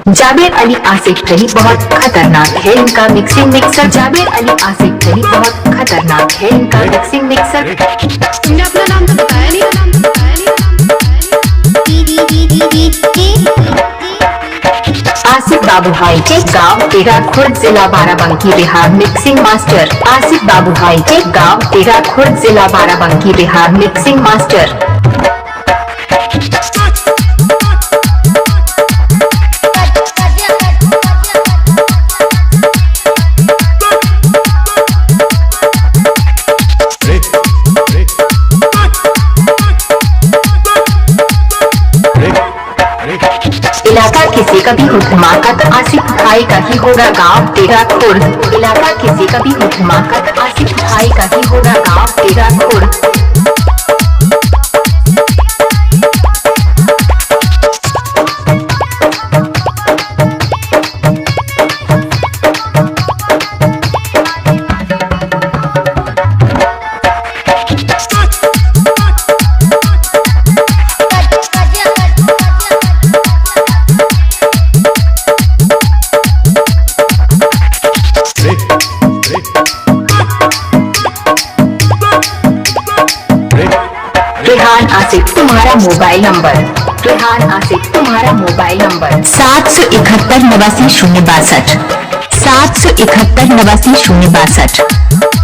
जावेद अली आसिफ अली बहुत खतरनाक है इनका मिक्सिंग मिक्सर। जावेद अली आसिफ अली बहुत खतरनाक है इनका मिक्सिंग मिक्सर। तुमने अपना नाम तो बताया नहीं। आसिफ बाबू भाई के गांव तेरा खुर्द जिला बाराबंकी बिहार मिक्सिंग मास्टर। आसिफ बाबू भाई के गांव तेरा खुर्द जिला बाराबंकी बिहार मिक्सिंग मास्टर। इलाका किसी का भी हो धमाका तो आसिफ भाई का ही होगा गांव तेरा खुर्द। इलाका किसी का भी हो धमाका तो आसिफ भाई का ही होगा गांव तेरा खुर्द। रेहान आसिफ तुम्हारा मोबाइल नंबर। रेहान आसिफ तुम्हारा मोबाइल नंबर 771 89 062 771 89 062।